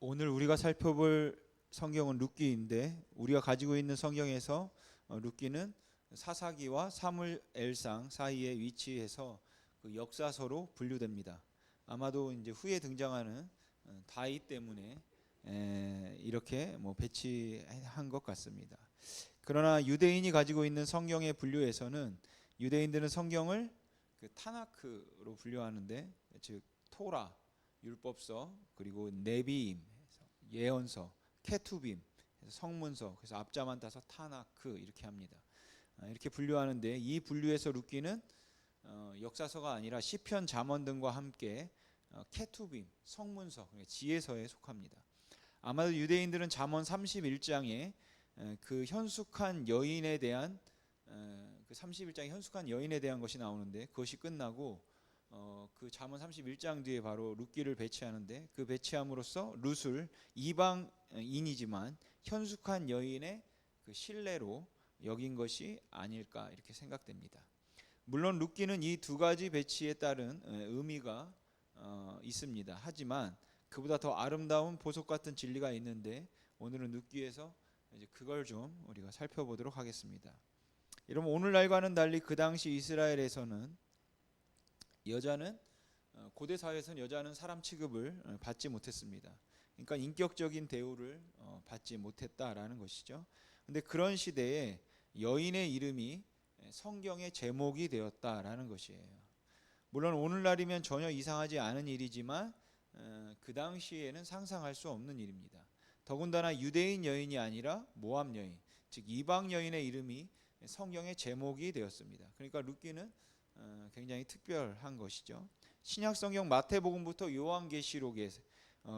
오늘 우리가 살펴볼 성경은 룻기인데 우리가 가지고 있는 성경에서 룻기는 사사기와 사무엘상 사이에 위치해서 그 역사서로 분류됩니다. 아마도 이제 후에 등장하는 다윗 때문에 이렇게 배치한 것 같습니다. 그러나 유대인이 가지고 있는 성경의 분류에서는 유대인들은 성경을 그 타나크로 분류하는데, 즉 토라, 율법서, 그리고 네비임, 예언서, 케투빔, 성문서, 그래서 앞자만 따서 타나크 이렇게 합니다. 이렇게 분류하는데, 이 분류에서 룻기는 역사서가 아니라 시편, 잠언 등과 함께 케투빔, 성문서, 그러니까 지혜서에 속합니다. 아마도 유대인들은 잠언 31장에 그 현숙한 여인에 대한 그 31장에 현숙한 여인에 대한 것이 나오는데, 그것이 끝나고 그 잠언 31장 뒤에 바로 룻기를 배치하는데, 그 배치함으로써 룻을 이방인이지만 현숙한 여인의 그 신뢰로 여긴 것이 아닐까 이렇게 생각됩니다. 물론 룻기는 이 두 가지 배치에 따른 의미가 있습니다. 하지만 그보다 더 아름다운 보석 같은 진리가 있는데, 오늘은 룻기에서 이제 그걸 좀 우리가 살펴보도록 하겠습니다. 여러분, 오늘날과는 달리 그 당시 이스라엘에서는 여자는 고대 사회에서는 여자는 사람 취급을 받지 못했습니다. 그러니까 인격적인 대우를 받지 못했다라는 것이죠. 근데 그런 시대에 여인의 이름이 성경의 제목이 되었다라는 것이에요. 물론 오늘날이면 전혀 이상하지 않은 일이지만 그 당시에는 상상할 수 없는 일입니다. 더군다나 유대인 여인이 아니라 모압 여인, 즉 이방 여인의 이름이 성경의 제목이 되었습니다. 그러니까 룻기는 굉장히 특별한 것이죠. 신약 성경 마태복음부터 요한계시록에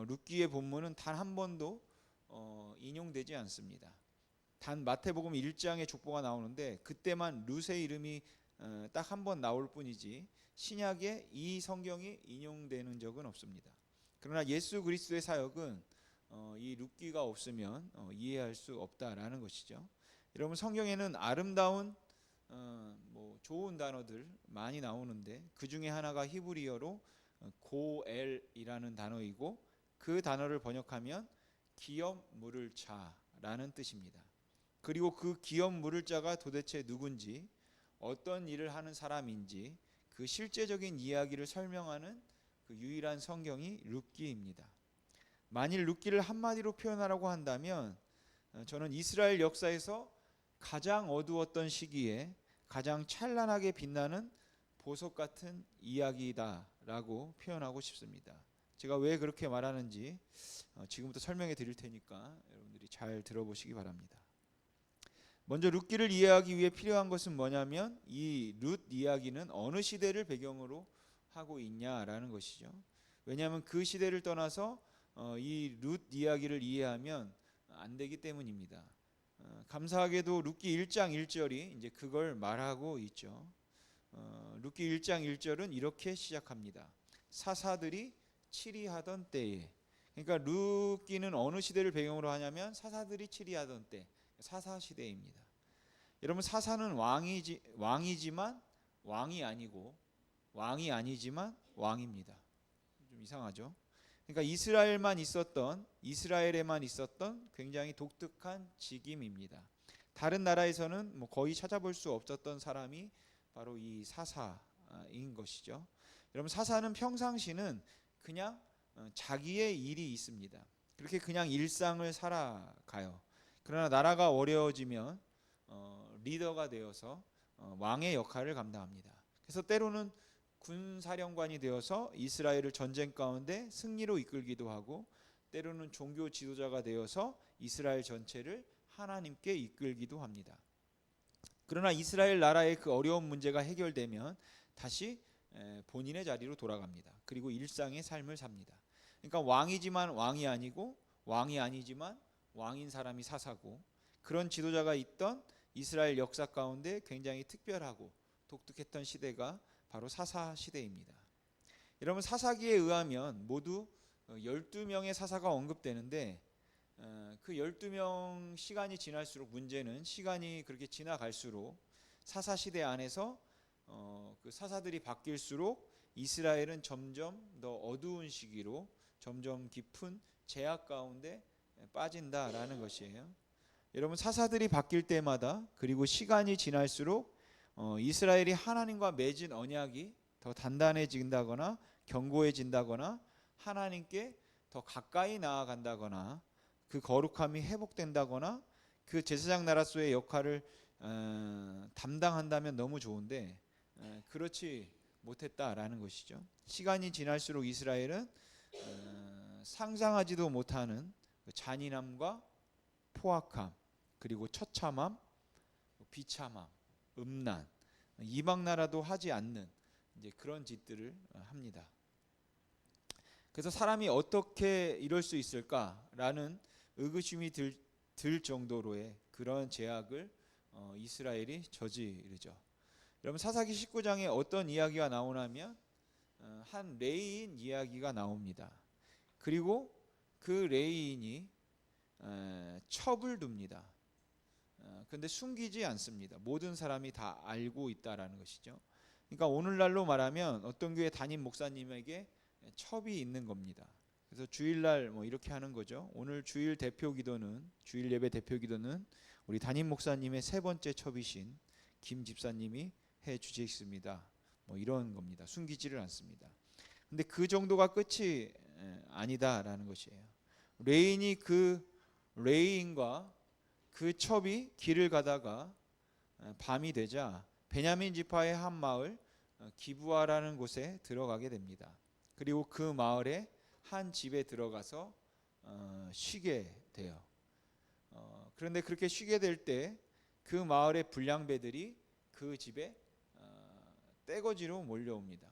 룻기의 본문은 단 한 번도 인용되지 않습니다. 단 마태복음 1장에 족보가 나오는데, 그때만 룻의 이름이 딱 한 번 나올 뿐이지 신약에 이 성경이 인용되는 적은 없습니다. 그러나 예수 그리스도의 사역은 이 룻기가 없으면 이해할 수 없다라는 것이죠. 여러분, 성경에는 아름다운 좋은 단어들 많이 나오는데, 그 중에 하나가 히브리어로 고엘이라는 단어이고, 그 단어를 번역하면 기업 물을 자라는 뜻입니다. 그리고 그 기업 물을 자가 도대체 누군지, 어떤 일을 하는 사람인지 그 실제적인 이야기를 설명하는 그 유일한 성경이 룻기입니다. 만일 룻기를 한마디로 표현하라고 한다면, 저는 이스라엘 역사에서 가장 어두웠던 시기에 가장 찬란하게 빛나는 보석 같은 이야기다라고 표현하고 싶습니다. 제가 왜 그렇게 말하는지 지금부터 설명해 드릴 테니까 여러분들이 잘 들어보시기 바랍니다. 먼저 룻기를 이해하기 위해 필요한 것은 뭐냐면, 이 룻 이야기는 어느 시대를 배경으로 하고 있냐라는 것이죠. 왜냐하면 그 시대를 떠나서 이 룻 이야기를 이해하면 안 되기 때문입니다. 감사하게도 룻기 1장 1절이 이제 그걸 말하고 있죠. 룻기 1장 1절은 이렇게 시작합니다. 사사들이 치리하던 때에. 그러니까 룻기는 어느 시대를 배경으로 하냐면 사사들이 치리하던 때, 사사 시대입니다. 여러분, 사사는 왕이지만 왕이 아니고, 왕이 아니지만 왕입니다. 좀 이상하죠? 그러니까 이스라엘에만 있었던 굉장히 독특한 직임입니다. 다른 나라에서는 거의 찾아볼 수 없었던 사람이 바로 이 사사인 것이죠. 여러분, 사사는 평상시는 그냥 자기의 일이 있습니다. 그렇게 그냥 일상을 살아가요. 그러나 나라가 어려워지면 리더가 되어서 왕의 역할을 감당합니다. 그래서 때로는 군사령관이 되어서 이스라엘을 전쟁 가운데 승리로 이끌기도 하고, 때로는 종교 지도자가 되어서 이스라엘 전체를 하나님께 이끌기도 합니다. 그러나 이스라엘 나라의 그 어려운 문제가 해결되면 다시 본인의 자리로 돌아갑니다. 그리고 일상의 삶을 삽니다. 그러니까 왕이지만 왕이 아니고, 왕이 아니지만 왕인 사람이 사사고, 그런 지도자가 있던 이스라엘 역사 가운데 굉장히 특별하고 독특했던 시대가 바로 사사 시대입니다. 여러분, 사사기에 의하면 모두 12명의 사사가 언급되는데, 그 12명 시간이 지날수록, 문제는 시간이 그렇게 지나갈수록 사사 시대 안에서 그 사사들이 바뀔수록 이스라엘은 점점 더 어두운 시기로, 점점 깊은 죄악 가운데 빠진다라는 것이에요. 여러분, 사사들이 바뀔 때마다 그리고 시간이 지날수록 이스라엘이 하나님과 맺은 언약이 더 단단해진다거나 견고해진다거나 하나님께 더 가까이 나아간다거나 그 거룩함이 회복된다거나 그 제사장 나라소의 역할을 담당한다면 너무 좋은데 그렇지 못했다라는 것이죠. 시간이 지날수록 이스라엘은 상상하지도 못하는 잔인함과 포악함, 그리고 처참함, 비참함, 음란, 이방 나라도 하지 않는 이제 그런 짓들을 합니다. 그래서 사람이 어떻게 이럴 수 있을까라는 의구심이 들 정도로의 그런 죄악을 이스라엘이 저지르죠. 여러분, 사사기 19장에 어떤 이야기가 나오냐면 한 레위인 이야기가 나옵니다. 그리고 그 레위인이 첩을 둡니다. 그런데 숨기지 않습니다. 모든 사람이 다 알고 있다라는 것이죠. 그러니까 오늘날로 말하면 어떤 교회 담임 목사님에게 첩이 있는 겁니다. 그래서 주일날 뭐 이렇게 하는 거죠. 오늘 주일 대표 기도는, 주일 예배 대표 기도는 우리 담임 목사님의 세 번째 첩이신 김 집사님이 해 주시겠습니다. 뭐 이런 겁니다. 숨기지를 않습니다. 근데 그 정도가 끝이 아니다라는 것이에요. 레인이 그 레인과 그 첩이 길을 가다가 밤이 되자 베냐민 지파의 한 마을 기브아라는 곳에 들어가게 됩니다. 그리고 그 마을에 한 집에 들어가서 쉬게 돼요. 그런데 그렇게 쉬게 될 때 그 마을의 불량배들이 그 집에 떼거지로 몰려옵니다.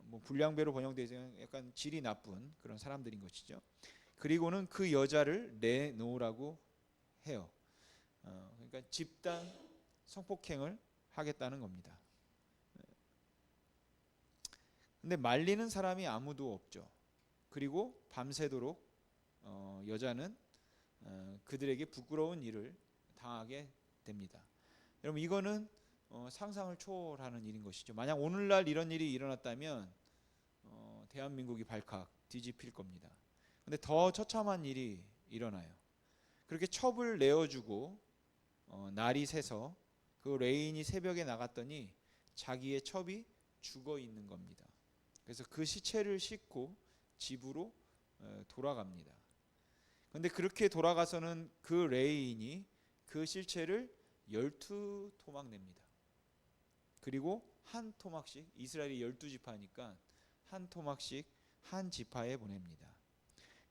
뭐 불량배로 번역되어 약간 질이 나쁜 그런 사람들인 것이죠. 그리고는 그 여자를 내놓으라고 해요. 그러니까 집단 성폭행을 하겠다는 겁니다. 근데 말리는 사람이 아무도 없죠. 그리고 밤새도록 여자는 그들에게 부끄러운 일을 당하게 됩니다. 여러분, 이거는 상상을 초월하는 일인 것이죠. 만약 오늘날 이런 일이 일어났다면 대한민국이 발칵 뒤집힐 겁니다. 근데 더 처참한 일이 일어나요. 그렇게 첩을 내어주고 날이 새서 그 레인이 새벽에 나갔더니 자기의 첩이 죽어 있는 겁니다. 그래서 그 시체를 싣고 집으로 돌아갑니다. 그런데 그렇게 돌아가서는 그 레인이 그 실체를 12토막 냅니다. 그리고 한 토막씩, 이스라엘이 12지파니까 한 토막씩 한 지파에 보냅니다.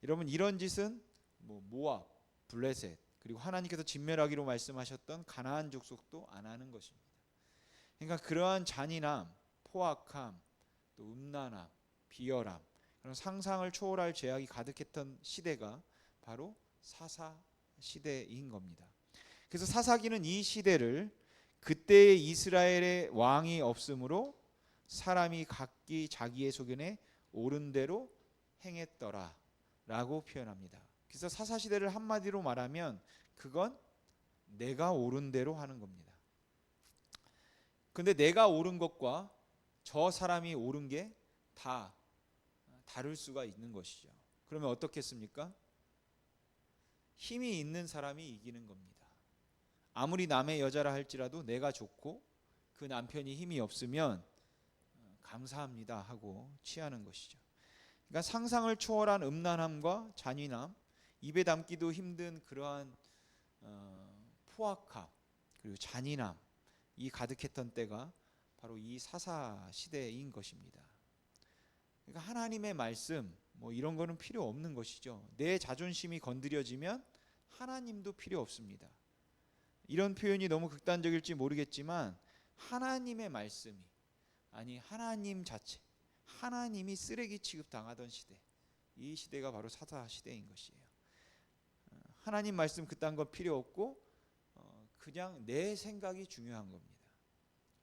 여러분, 이런 짓은 모압, 블레셋, 그리고 하나님께서 진멸하기로 말씀하셨던 가나안 족속도 안 하는 것입니다. 그러니까 그러한 잔인함, 포악함, 또 음란함, 비열함, 그런 상상을 초월할 죄악이 가득했던 시대가 바로 사사 시대인 겁니다. 그래서 사사기는 이 시대를 그때의 이스라엘의 왕이 없으므로 사람이 각기 자기의 소견에 옳은 대로 행했더라 라고 표현합니다. 그래서 사사 시대를 한마디로 말하면 그건 내가 옳은 대로 하는 겁니다. 근데 내가 옳은 것과 저 사람이 옳은 게 다 다를 수가 있는 것이죠. 그러면 어떻겠습니까? 힘이 있는 사람이 이기는 겁니다. 아무리 남의 여자라 할지라도 내가 좋고 그 남편이 힘이 없으면 감사합니다 하고 취하는 것이죠. 그러니까 상상을 초월한 음란함과 잔인함, 입에 담기도 힘든 그러한 포악함, 그리고 잔인함, 이 가득했던 때가 바로 이 사사 시대인 것입니다. 그러니까 하나님의 말씀 이런 거는 필요 없는 것이죠. 내 자존심이 건드려지면 하나님도 필요 없습니다. 이런 표현이 너무 극단적일지 모르겠지만 하나님의 말씀이, 아니 하나님 자체, 하나님이 쓰레기 취급당하던 시대, 이 시대가 바로 사사 시대인 것이에요. 하나님 말씀 그딴 거 필요 없고 그냥 내 생각이 중요한 겁니다.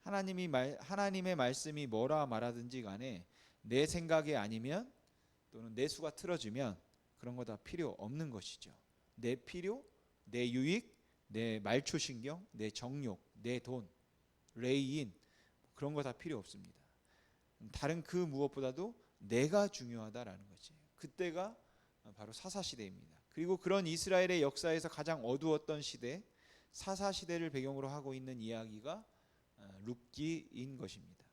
하나님의 말씀이 뭐라 말하든지 간에 내 생각이 아니면 또는 내 수가 틀어지면 그런 거 다 필요 없는 것이죠. 내 필요, 내 유익, 내 말초신경, 내 정욕, 내 돈, 레이인, 그런 거 다 필요 없습니다. 다른 그 무엇보다도 내가 중요하다라는 거지. 그때가 바로 사사시대입니다. 그리고 그런 이스라엘의 역사에서 가장 어두웠던 시대, 사사시대를 배경으로 하고 있는 이야기가 룻기인 것입니다.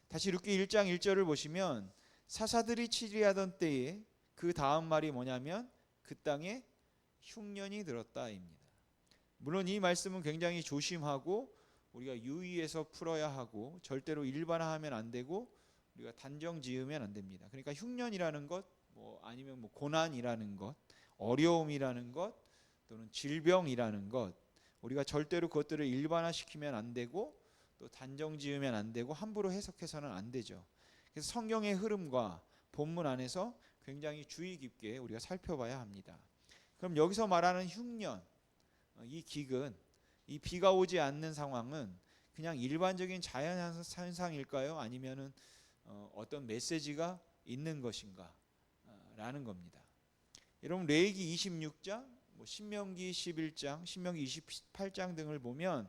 다시 룻기 1장 1절을 보시면 사사들이 치리하던 때에 그 다음 말이 뭐냐면 그 땅에 흉년이 들었다입니다. 물론 이 말씀은 굉장히 조심하고 우리가 유의해서 풀어야 하고 절대로 일반화하면 안 되고 우리가 단정 지으면 안 됩니다. 그러니까 흉년이라는 것, 아니면 고난이라는 것, 어려움이라는 것, 또는 질병이라는 것, 우리가 절대로 그것들을 일반화시키면 안 되고 또 단정 지으면 안 되고 함부로 해석해서는 안 되죠. 그래서 성경의 흐름과 본문 안에서 굉장히 주의 깊게 우리가 살펴봐야 합니다. 그럼 여기서 말하는 흉년, 이 기근, 이 비가 오지 않는 상황은 그냥 일반적인 자연 현상일까요? 아니면은 어떤 메시지가 있는 것인가? 라는 겁니다. 여러분 레위기 26장, 신명기 11장, 신명기 28장 등을 보면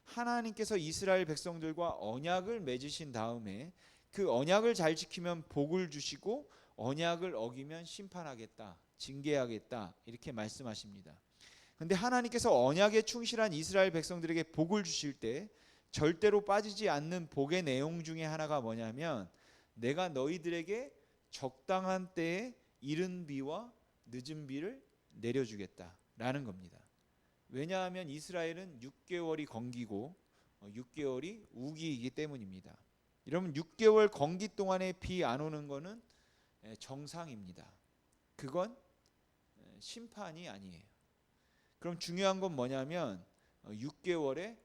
하나님께서 이스라엘 백성들과 언약을 맺으신 다음에 그 언약을 잘 지키면 복을 주시고 언약을 어기면 심판하겠다, 징계하겠다 이렇게 말씀하십니다. 그런데 하나님께서 언약에 충실한 이스라엘 백성들에게 복을 주실 때 절대로 빠지지 않는 복의 내용 중에 하나가 뭐냐면 내가 너희들에게 적당한 때에 이른 비와 늦은 비를 내려주겠다라는 겁니다. 왜냐하면 이스라엘은 6개월이 건기고 6개월이 우기이기 때문입니다. 여러분 6개월 건기 동안에 비 안 오는 것은 정상입니다. 그건 심판이 아니에요. 그럼 중요한 건 뭐냐면 6개월의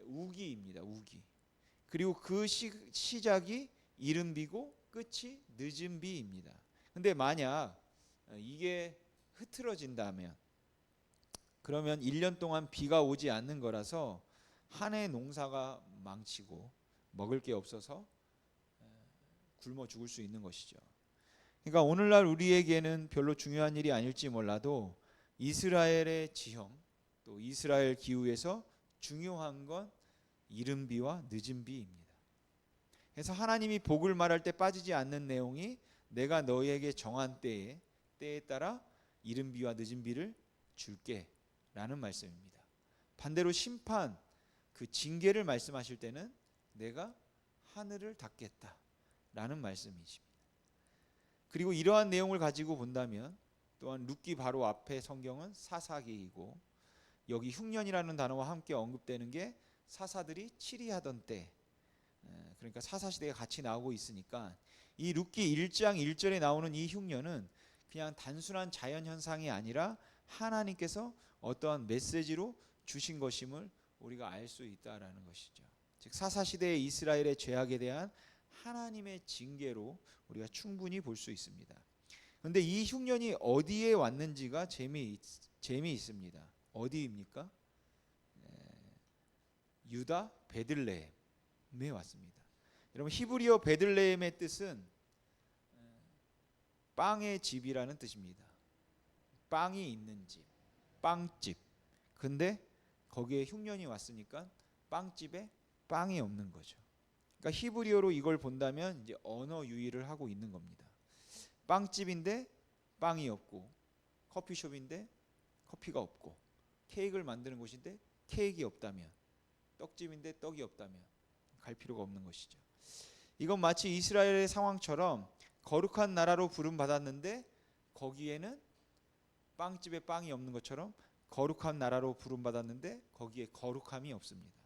우기입니다. 우기. 그리고 그 시작이 이른 비고 끝이 늦은 비입니다. 근데 만약 이게 흐트러진다면 그러면 1년 동안 비가 오지 않는 거라서 한 해 농사가 망치고 먹을 게 없어서 굶어 죽을 수 있는 것이죠. 그러니까 오늘날 우리에게는 별로 중요한 일이 아닐지 몰라도 이스라엘의 지형 또 이스라엘 기후에서 중요한 건 이른 비와 늦은 비입니다. 그래서 하나님이 복을 말할 때 빠지지 않는 내용이 내가 너희에게 정한 때에 따라 이른 비와 늦은 비를 줄게 라는 말씀입니다. 반대로 심판, 그 징계를 말씀하실 때는 내가 하늘을 닫겠다 라는 말씀이십니다. 그리고 이러한 내용을 가지고 본다면 또한 룻기 바로 앞에 성경은 사사기이고 여기 흉년이라는 단어와 함께 언급되는 게 사사들이 치리하던 때, 그러니까 사사시대가 같이 나오고 있으니까 이 룻기 1장 1절에 나오는 이 흉년은 그냥 단순한 자연현상이 아니라 하나님께서 어떠한 메시지로 주신 것임을 우리가 알 수 있다라는 것이죠. 즉 사사시대의 이스라엘의 죄악에 대한 하나님의 징계로 우리가 충분히 볼 수 있습니다. 그런데 이 흉년이 어디에 왔는지가 재미있습니다. 어디입니까? 유다 베들레헴에 왔습니다. 여러분 히브리어 베들레헴의 뜻은 빵의 집이라는 뜻입니다. 빵이 있는 집, 빵집. 근데 거기에 흉년이 왔으니까 빵집에 빵이 없는 거죠. 그러니까 히브리어로 이걸 본다면 이제 언어 유희를 하고 있는 겁니다. 빵집인데 빵이 없고, 커피숍인데 커피가 없고, 케이크를 만드는 곳인데 케이크가 없다면, 떡집인데 떡이 없다면 갈 필요가 없는 것이죠. 이건 마치 이스라엘의 상황처럼 거룩한 나라로 부름받았는데 거기에는 빵집에 빵이 없는 것처럼 거룩한 나라로 부름받았는데 거기에 거룩함이 없습니다.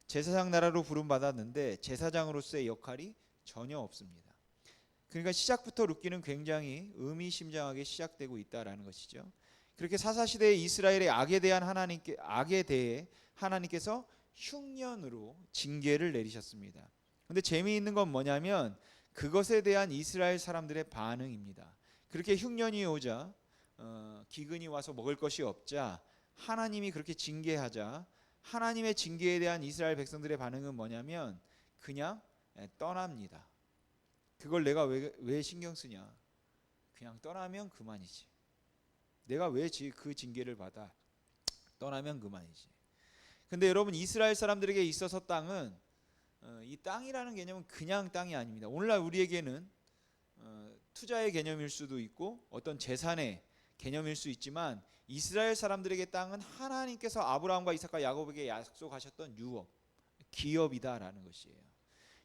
제사장 나라로 부름받았는데 제사장으로서의 역할이 전혀 없습니다. 그러니까 시작부터 룻기는 굉장히 의미심장하게 시작되고 있다라는 것이죠. 그렇게 사사시대의 이스라엘의 악에 대해 하나님께서 흉년으로 징계를 내리셨습니다. 그런데 재미있는 건 뭐냐면 그것에 대한 이스라엘 사람들의 반응입니다. 그렇게 흉년이 오자 기근이 와서 먹을 것이 없자 하나님이 그렇게 징계하자 하나님의 징계에 대한 이스라엘 백성들의 반응은 뭐냐면 그냥 떠납니다. 그걸 내가 왜 신경 쓰냐? 그냥 떠나면 그만이지. 내가 왜 그 징계를 받아? 떠나면 그만이지. 근데 여러분 이스라엘 사람들에게 있어서 땅은 이 땅이라는 개념은 그냥 땅이 아닙니다. 오늘날 우리에게는 투자의 개념일 수도 있고 어떤 재산의 개념일 수 있지만 이스라엘 사람들에게 땅은 하나님께서 아브라함과 이삭과 야곱에게 약속하셨던 유업, 기업이다라는 것이에요.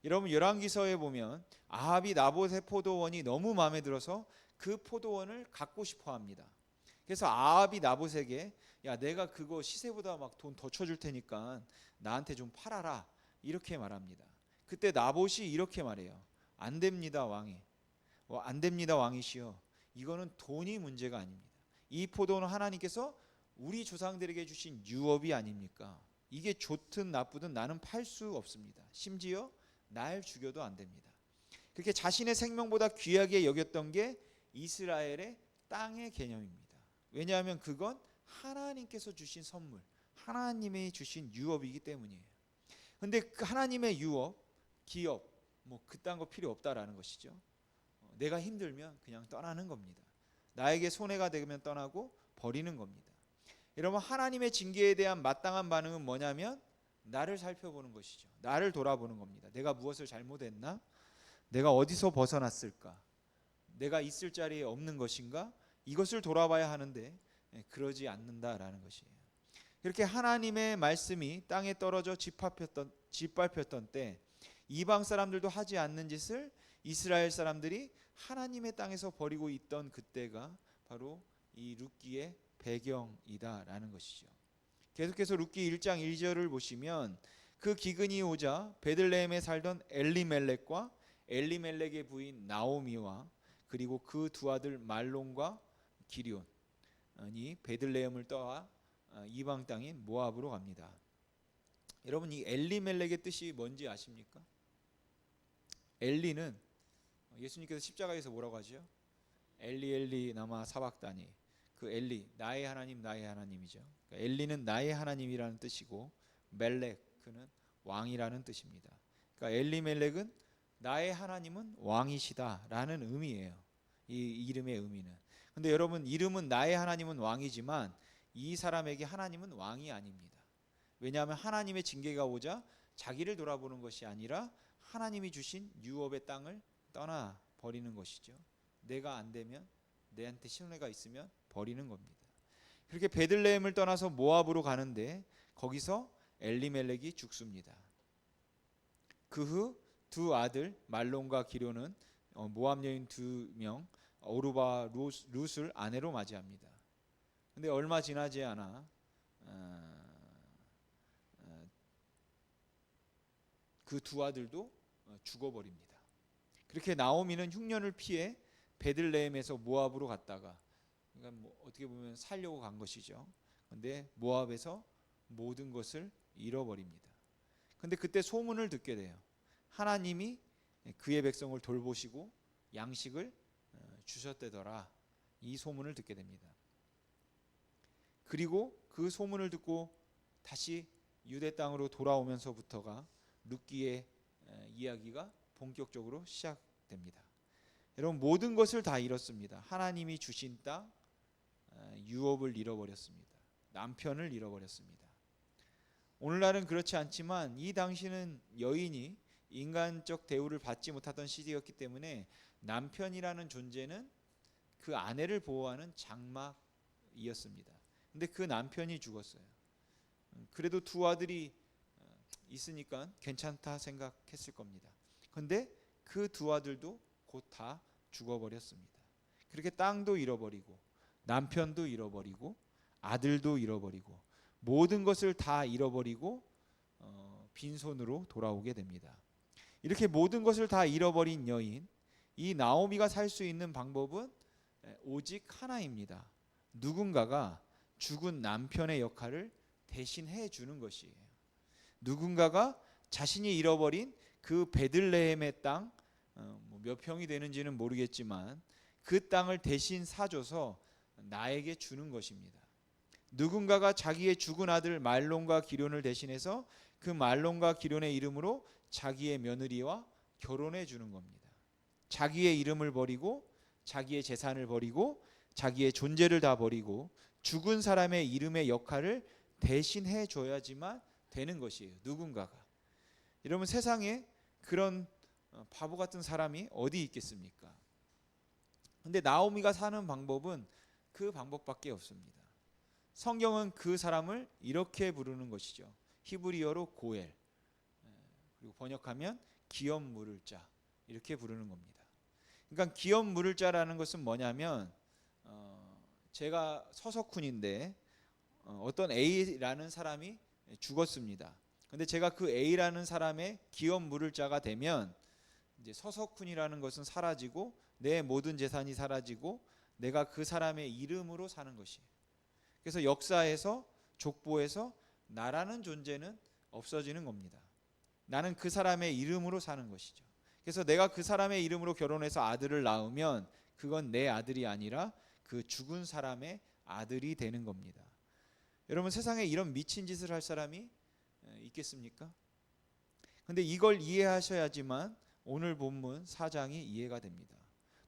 여러분 열왕기서에 보면 아합이 나봇의 포도원이 너무 마음에 들어서 그 포도원을 갖고 싶어 합니다. 그래서 아합이 나봇에게 야 내가 그거 시세보다 막 돈 더 쳐줄 테니까 나한테 좀 팔아라 이렇게 말합니다. 그때 나봇이 이렇게 말해요. 안 됩니다 왕이. 안 됩니다 왕이시여. 이거는 돈이 문제가 아닙니다. 이 포도는 하나님께서 우리 조상들에게 주신 유업이 아닙니까? 이게 좋든 나쁘든 나는 팔 수 없습니다. 심지어 날 죽여도 안 됩니다. 그렇게 자신의 생명보다 귀하게 여겼던 게 이스라엘의 땅의 개념입니다. 왜냐하면 그건 하나님께서 주신 선물, 하나님이 주신 유업이기 때문이에요. 근데 그 하나님의 유업, 기업, 뭐 그딴 거 필요 없다라는 것이죠. 내가 힘들면 그냥 떠나는 겁니다. 나에게 손해가 되면 떠나고 버리는 겁니다. 여러분 하나님의 징계에 대한 마땅한 반응은 뭐냐면 나를 살펴보는 것이죠. 나를 돌아보는 겁니다. 내가 무엇을 잘못했나? 내가 어디서 벗어났을까? 내가 있을 자리에 없는 것인가? 이것을 돌아봐야 하는데 그러지 않는다라는 것이에요. 이렇게 하나님의 말씀이 땅에 떨어져 짓밟혔던 때 이방 사람들도 하지 않는 짓을 이스라엘 사람들이 하나님의 땅에서 버리고 있던 그때가 바로 이 룻기의 배경이다라는 것이죠. 계속해서 룻기 1장 1절을 보시면 그 기근이 오자 베들레헴에 살던 엘리멜렉과 엘리멜렉의 부인 나오미와 그리고 그 두 아들 말론과 기럇이 베들레헴을 떠나 이방 땅인 모압으로 갑니다. 여러분 이 엘리멜렉의 뜻이 뭔지 아십니까? 엘리는 예수님께서 십자가에서 뭐라고 하죠? 엘리 엘리 나마 사박다니. 그 엘리 나의 하나님 나의 하나님이죠. 그러니까 엘리는 나의 하나님이라는 뜻이고 멜렉 그는 왕이라는 뜻입니다. 그러니까 엘리멜렉은 나의 하나님은 왕이시다라는 의미예요. 이 이름의 의미는. 근데 여러분 이름은 나의 하나님은 왕이지만 이 사람에게 하나님은 왕이 아닙니다. 왜냐하면 하나님의 징계가 오자 자기를 돌아보는 것이 아니라 하나님이 주신 유업의 땅을 떠나 버리는 것이죠. 내가 안 되면 내한테 신뢰가 있으면 버리는 겁니다. 그렇게 베들레헴을 떠나서 모압으로 가는데 거기서 엘리멜렉이 죽습니다. 그 후 두 아들 말론과 기럇은 모압 여인 2명 오르바와 룻을 아내로 맞이합니다. 근데 얼마 지나지 않아 그 두 아들도 죽어버립니다. 그렇게 나오미는 흉년을 피해 베들레헴에서 모압으로 갔다가 그러니까 뭐 어떻게 보면 살려고 간 것이죠. 근데 모압에서 모든 것을 잃어버립니다. 근데 그때 소문을 듣게 돼요. 하나님이 그의 백성을 돌보시고 양식을 주셨대더라. 이 소문을 듣게 됩니다. 그리고 그 소문을 듣고 다시 유대 땅으로 돌아오면서부터가 룻기의 이야기가 본격적으로 시작됩니다. 여러분 모든 것을 다 잃었습니다. 하나님이 주신 땅, 유업을 잃어버렸습니다. 남편을 잃어버렸습니다. 오늘날은 그렇지 않지만 이 당시는 여인이 인간적 대우를 받지 못하던 시대였기 때문에 남편이라는 존재는 그 아내를 보호하는 장막이었습니다. 근데 그 남편이 죽었어요. 그래도 두 아들이 있으니까 괜찮다 생각했을 겁니다. 근데 그 두 아들도 곧 다 죽어버렸습니다. 그렇게 땅도 잃어버리고 남편도 잃어버리고 아들도 잃어버리고 모든 것을 다 잃어버리고 빈손으로 돌아오게 됩니다. 이렇게 모든 것을 다 잃어버린 여인, 이 나오미가 살 수 있는 방법은 오직 하나입니다. 누군가가 죽은 남편의 역할을 대신해 주는 것이에요. 누군가가 자신이 잃어버린 그 베들레헴의 땅, 몇 평이 되는지는 모르겠지만 그 땅을 대신 사줘서 나에게 주는 것입니다. 누군가가 자기의 죽은 아들 말론과 기럇을 대신해서 그 말론과 기럇의 이름으로 자기의 며느리와 결혼해 주는 겁니다. 자기의 이름을 버리고 자기의 재산을 버리고 자기의 존재를 다 버리고 죽은 사람의 이름의 역할을 대신해 줘야지만 되는 것이에요. 누군가가. 여러분 세상에 그런 바보 같은 사람이 어디 있겠습니까? 근데 나오미가 사는 방법은 그 방법밖에 없습니다. 성경은 그 사람을 이렇게 부르는 것이죠. 히브리어로 고엘, 그리고 번역하면 기업 물을 자, 이렇게 부르는 겁니다. 그러니까 기업 물을 자라는 것은 뭐냐면 제가 서석훈인데 어떤 A라는 사람이 죽었습니다. 근데 제가 그 A라는 사람의 기업 물을 자가 되면 이제 서석훈이라는 것은 사라지고 내 모든 재산이 사라지고 내가 그 사람의 이름으로 사는 것이에요. 그래서 역사에서 족보에서 나라는 존재는 없어지는 겁니다. 나는 그 사람의 이름으로 사는 것이죠. 그래서 내가 그 사람의 이름으로 결혼해서 아들을 낳으면 그건 내 아들이 아니라 그 죽은 사람의 아들이 되는 겁니다. 여러분, 세상에 이런 미친 짓을 할 사람이 있겠습니까? 근데 이걸 이해하셔야지만 오늘 본문 4장이 이해가 됩니다.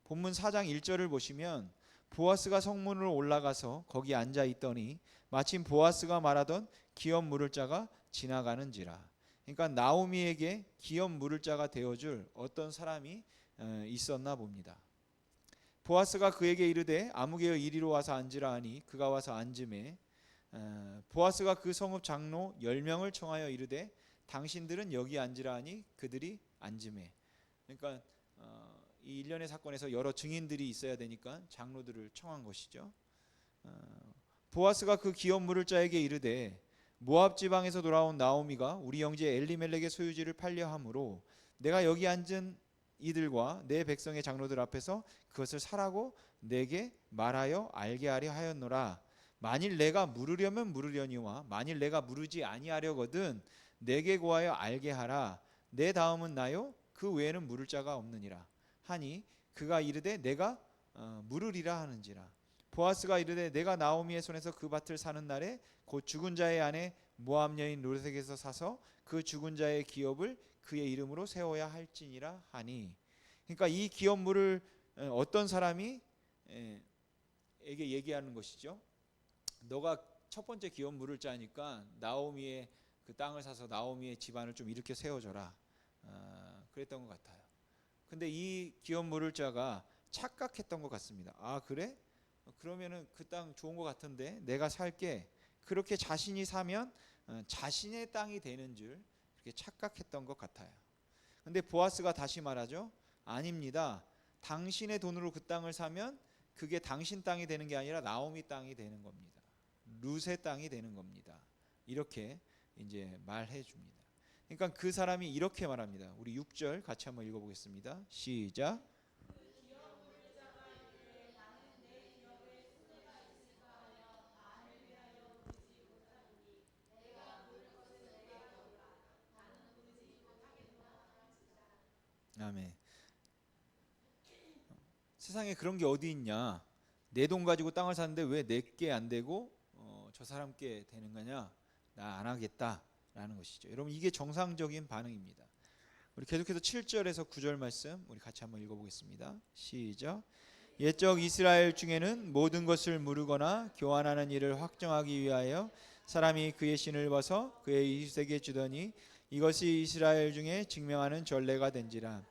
본문 4장 1절을 보시면 보아스가 성문으로 올라가서 거기 앉아 있더니 마침 보아스가 말하던 기업 물을 자가 지나가는지라. 그러니까 나오미에게 기업 물을 자가 되어줄 어떤 사람이 있었나 봅니다. 보아스가 그에게 이르되 아무개여 이리로 와서 앉으라 하니 그가 와서 앉음에 보아스가 그 성읍 장로 10명을 청하여 이르되 당신들은 여기 앉으라 하니 그들이 앉음에. 그러니까 이 일련의 사건에서 여러 증인들이 있어야 되니까 장로들을 청한 것이죠. 보아스가 그 기업 물을 자에게 이르되 모압 지방에서 돌아온 나오미가 우리 형제 엘리멜렉의 소유지를 팔려 함으로 내가 여기 앉은 이들과 내 백성의 장로들 앞에서 그것을 사라고 내게 말하여 알게 하려 하였노라. 만일 내가 물으려면 물으려니와 만일 내가 물으지 아니하려거든 내게 고하여 알게 하라. 내 다음은 나요 그 외에는 물을 자가 없느니라 하니 그가 이르되 내가 물으리라 하는지라. 보아스가 이르되 내가 나오미의 손에서 그 밭을 사는 날에 곧 죽은 자의 아내 모압 여인 롯에게서 사서 그 죽은 자의 기업을 그의 이름으로 세워야 할지니라 하니. 그러니까 이 기업 물을 어떤 사람이 에게 얘기하는 것이죠. 너가 첫 번째 기업 물을 짜니까 나오미의 그 땅을 사서 나오미의 집안을 좀 일으켜 세워줘라. 그랬던 것 같아요. 근데 이 기업 물을 자가 착각했던 것 같습니다. 아 그래? 그러면은 그 땅 좋은 것 같은데 내가 살게. 그렇게 자신이 사면 자신의 땅이 되는 줄 그렇게 착각했던 것 같아요. 근데 보아스가 다시 말하죠. 아닙니다. 당신의 돈으로 그 땅을 사면 그게 당신 땅이 되는 게 아니라 나오미 땅이 되는 겁니다. 룻의 땅이 되는 겁니다. 이렇게 이제 말해 줍니다. 그러니까 그 사람이 이렇게 말합니다. 우리 6절 같이 한번 읽어보겠습니다. 시작. 아멘. 세상에 그런 게 어디 있냐? 내 돈 가지고 땅을 샀는데 왜 내게 안 되고 저 사람께 되는 거냐? 나 안 하겠다라는 것이죠. 여러분 이게 정상적인 반응입니다. 우리 계속해서 7절에서 9절 말씀 우리 같이 한번 읽어보겠습니다. 시작. 옛적 이스라엘 중에는 모든 것을 물으거나 교환하는 일을 확정하기 위하여 사람이 그의 신을 벗어 그의 이웃에게 주더니 이것이 이스라엘 중에 증명하는 전례가 된지라.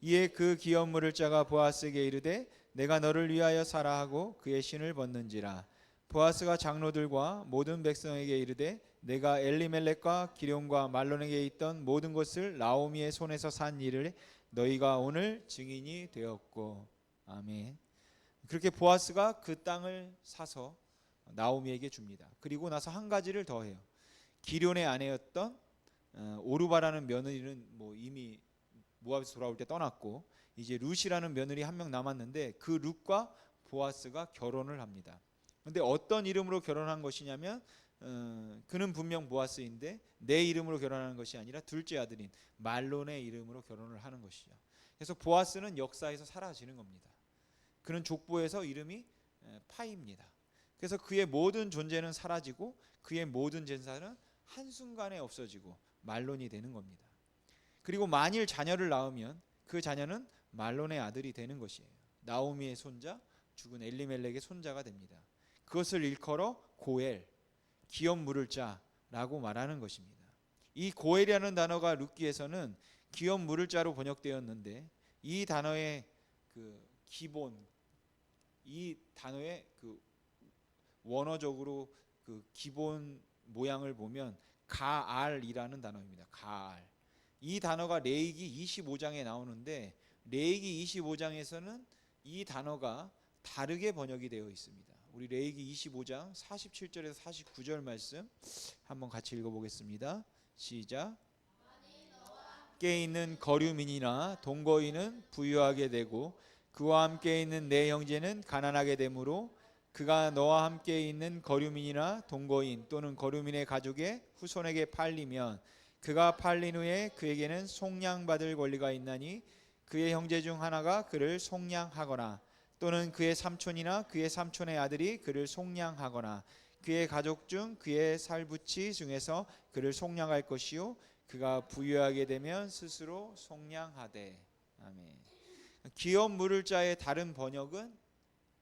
이에 그 기업 물을 자가 보아스에게 이르되 내가 너를 위하여 사라 하고 그의 신을 벗는지라. 보아스가 장로들과 모든 백성에게 이르되 내가 엘리멜렉과 기런과 말론에게 있던 모든 것을 나오미의 손에서 산 일을 너희가 오늘 증인이 되었고. 아멘. 그렇게 보아스가 그 땅을 사서 나오미에게 줍니다. 그리고 나서 한 가지를 더 해요. 기런의 아내였던 오르바라는 며느리는 뭐 이미 모압에서 돌아올 때 떠났고 이제 룻이라는 며느리 한 명 남았는데 그 룻과 보아스가 결혼을 합니다. 그런데 어떤 이름으로 결혼한 것이냐면 그는 분명 보아스인데 내 이름으로 결혼하는 것이 아니라 둘째 아들인 말론의 이름으로 결혼을 하는 것이죠. 그래서 보아스는 역사에서 사라지는 겁니다. 그는 족보에서 이름이 파입니다. 그래서 그의 모든 존재는 사라지고 그의 모든 재산은 한순간에 없어지고 말론이 되는 겁니다. 그리고 만일 자녀를 낳으면 그 자녀는 말론의 아들이 되는 것이에요. 나오미의 손자, 죽은 엘리멜렉의 손자가 됩니다. 그것을 일컬어 고엘, 기업 물을 자라고 말하는 것입니다. 이 고엘이라는 단어가 룻기에서는 기업 물을 자로 번역되었는데 이 단어의 그 기본 이 단어의 그 원어적으로 그 기본 모양을 보면 가알이라는 단어입니다. 가알. 이 단어가 레위기 25장에 나오는데 레위기 25장에서는 이 단어가 다르게 번역이 되어 있습니다. 우리 레위기 25장 47절에서 49절 말씀 한번 같이 읽어보겠습니다. 시작. 함께 있는 거류민이나 동거인은 부유하게 되고 그와 함께 있는 내 형제는 가난하게 되므로 그가 너와 함께 있는 거류민이나 동거인 또는 거류민의 가족의 후손에게 팔리면 그가 팔린 후에 그에게는 속량받을 권리가 있나니 그의 형제 중 하나가 그를 속량하거나 또는 그의 삼촌이나 그의 삼촌의 아들이 그를 속량하거나 그의 가족 중 그의 살부치 중에서 그를 속량할 것이요 그가 부유하게 되면 스스로 속량하되. 아멘. 기업 물을 자의 다른 번역은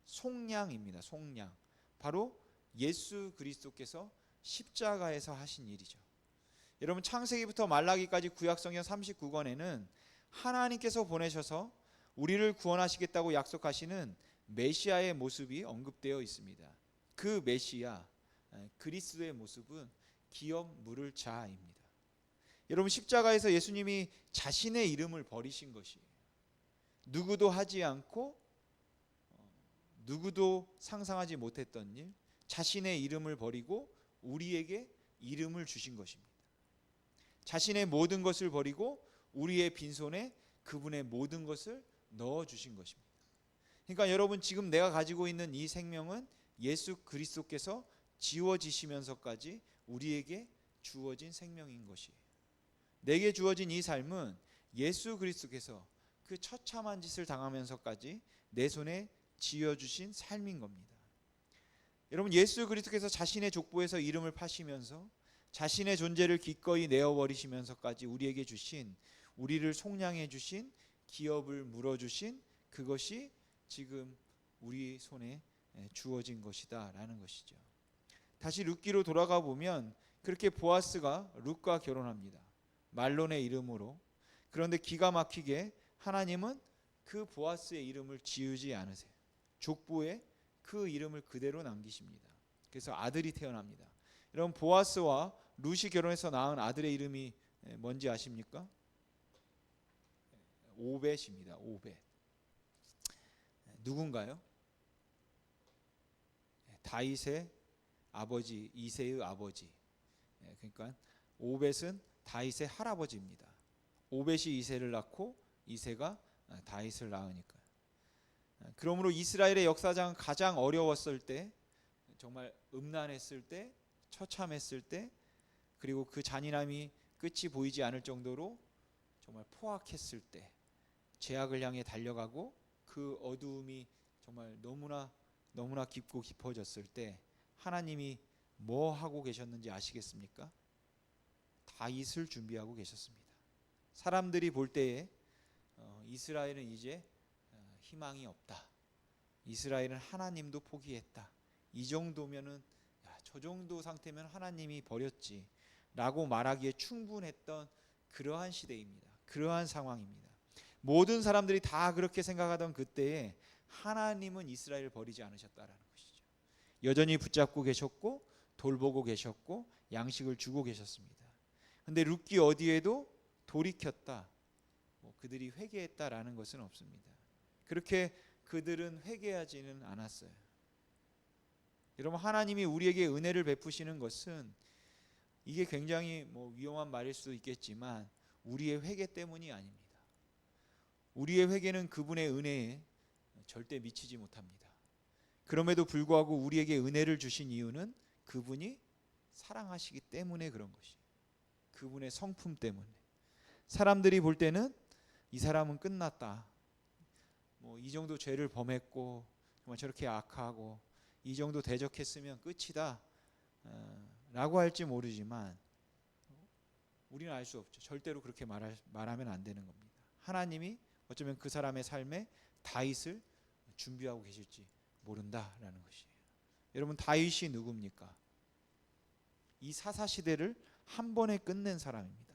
속량입니다. 속량. 바로 예수 그리스도께서 십자가에서 하신 일이죠. 여러분 창세기부터 말라기까지 구약성경 39권에는 하나님께서 보내셔서 우리를 구원하시겠다고 약속하시는 메시아의 모습이 언급되어 있습니다. 그 메시아 그리스도의 모습은 기업 물을 자입니다. 여러분 십자가에서 예수님이 자신의 이름을 버리신 것이에요. 누구도 하지 않고 누구도 상상하지 못했던 일, 자신의 이름을 버리고 우리에게 이름을 주신 것입니다. 자신의 모든 것을 버리고 우리의 빈손에 그분의 모든 것을 넣어주신 것입니다. 그러니까 여러분 지금 내가 가지고 있는 이 생명은 예수 그리스도께서 지워지시면서까지 우리에게 주어진 생명인 것이에요. 내게 주어진 이 삶은 예수 그리스도께서 그 처참한 짓을 당하면서까지 내 손에 지어주신 삶인 겁니다. 여러분 예수 그리스도께서 자신의 족보에서 이름을 파시면서 자신의 존재를 기꺼이 내어버리시면서까지 우리에게 주신, 우리를 속량해 주신, 기업을 물어주신 그것이 지금 우리 손에 주어진 것이다 라는 것이죠. 다시 룻기로 돌아가 보면 그렇게 보아스가 룻과 결혼합니다. 말론의 이름으로. 그런데 기가 막히게 하나님은 그 보아스의 이름을 지우지 않으세요. 족보에 그 이름을 그대로 남기십니다. 그래서 아들이 태어납니다. 여러분 보아스와 룻이 결혼해서 낳은 아들의 이름이 뭔지 아십니까? 오벳입니다. 오벳. 누군가요? 다윗의 아버지, 이새의 아버지. 그러니까 오벳은 다윗의 할아버지입니다. 오벳이 이새를 낳고 이새가 다윗을 낳으니까요. 그러므로 이스라엘의 역사상 가장 어려웠을 때, 정말 음란했을 때, 처참했을 때, 그리고 그 잔인함이 끝이 보이지 않을 정도로 정말 포악했을 때, 죄악을 향해 달려가고 그 어두움이 정말 너무나 깊고 깊어졌을 때 하나님이 뭐 하고 계셨는지 아시겠습니까? 다윗을 준비하고 계셨습니다. 사람들이 볼 때에 이스라엘은 이제 희망이 없다. 이스라엘은 하나님도 포기했다. 이 정도면은 저 정도 상태면 하나님이 버렸지 라고 말하기에 충분했던 그러한 시대입니다. 그러한 상황입니다. 모든 사람들이 다 그렇게 생각하던 그때에 하나님은 이스라엘을 버리지 않으셨다라는 것이죠. 여전히 붙잡고 계셨고 돌보고 계셨고 양식을 주고 계셨습니다. 그런데 룻기 어디에도 돌이켰다, 그들이 회개했다라는 것은 없습니다. 그렇게 그들은 회개하지는 않았어요. 여러분 하나님이 우리에게 은혜를 베푸시는 것은 이게 굉장히 위험한 말일 수도 있겠지만 우리의 회개 때문이 아닙니다. 우리의 회개는 그분의 은혜에 절대 미치지 못합니다. 그럼에도 불구하고 우리에게 은혜를 주신 이유는 그분이 사랑하시기 때문에 그런 것이에요. 그분의 성품 때문에. 사람들이 볼 때는 이 사람은 끝났다. 이 정도 죄를 범했고 정말 저렇게 악하고 이 정도 대적했으면 끝이다 라고 할지 모르지만 우리는 알 수 없죠. 절대로 그렇게 말하면 안 되는 겁니다. 하나님이 어쩌면 그 사람의 삶에 다윗을 준비하고 계실지 모른다라는 것이에요. 여러분 다윗이 누굽니까? 이 사사시대를 한 번에 끝낸 사람입니다.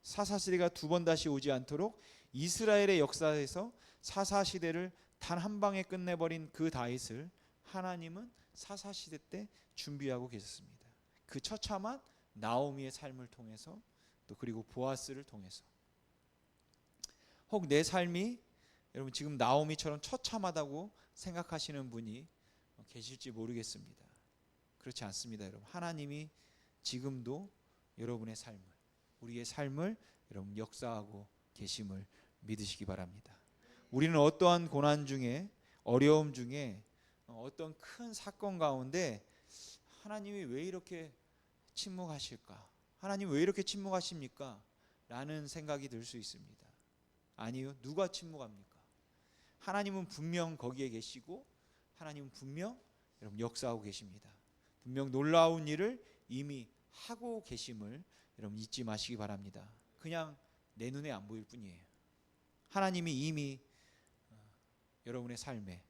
사사시대가 두 번 다시 오지 않도록 이스라엘의 역사에서 사사시대를 단 한 방에 끝내버린 그 다윗을 하나님은 사사시대 때 준비하고 계셨습니다. 그 처참한 나오미의 삶을 통해서, 또 그리고 보아스를 통해서. 혹 내 삶이 여러분 지금 나오미처럼 처참하다고 생각하시는 분이 계실지 모르겠습니다. 그렇지 않습니다. 여러분, 하나님이 지금도 여러분의 삶을, 우리의 삶을 여러분 역사하고 계심을 믿으시기 바랍니다. 우리는 어떠한 고난 중에, 어려움 중에, 어떤 큰 사건 가운데 하나님이 왜 이렇게 침묵하실까? 하나님 왜 이렇게 침묵하십니까? 라는 생각이 들 수 있습니다. 아니요, 누가 침묵합니까? 하나님은 분명 거기에 계시고, 하나님은 분명 여러분 역사하고 계십니다. 분명 놀라운 일을 이미 하고 계심을 여러분 잊지 마시기 바랍니다. 그냥 내 눈에 안 보일 뿐이에요. 하나님이 이미 여러분의 삶에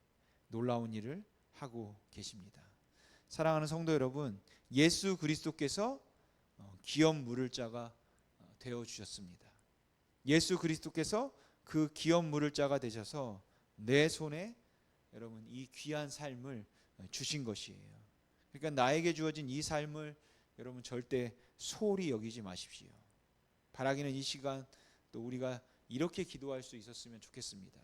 놀라운 일을 하고 계십니다. 사랑하는 성도 여러분, 예수 그리스도께서 기업 물을 자가 되어 주셨습니다. 예수 그리스도께서 그 기업 물을 자가 되셔서 내 손에 여러분 이 귀한 삶을 주신 것이에요. 그러니까 나에게 주어진 이 삶을 여러분 절대 소홀히 여기지 마십시오. 바라기는 이 시간 또 우리가 이렇게 기도할 수 있었으면 좋겠습니다.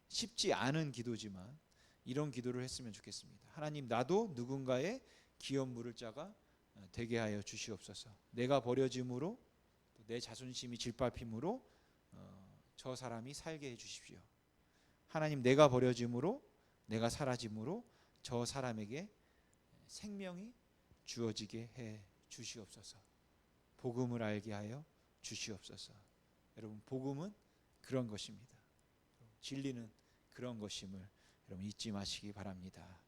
쉽지 않은 기도지만 이런 기도를 했으면 좋겠습니다. 하나님, 나도 누군가의 기업 물을 자가 되게 하여 주시옵소서. 내가 버려짐으로, 또 내 자존심이 짓밟힘으로 저 사람이 살게 해 주십시오. 하나님, 내가 버려짐으로, 내가 사라짐으로 저 사람에게 생명이 주어지게 해 주시옵소서. 복음을 알게 하여 주시옵소서. 여러분, 복음은 그런 것입니다. 진리는 그런 것임을 여러분 잊지 마시기 바랍니다.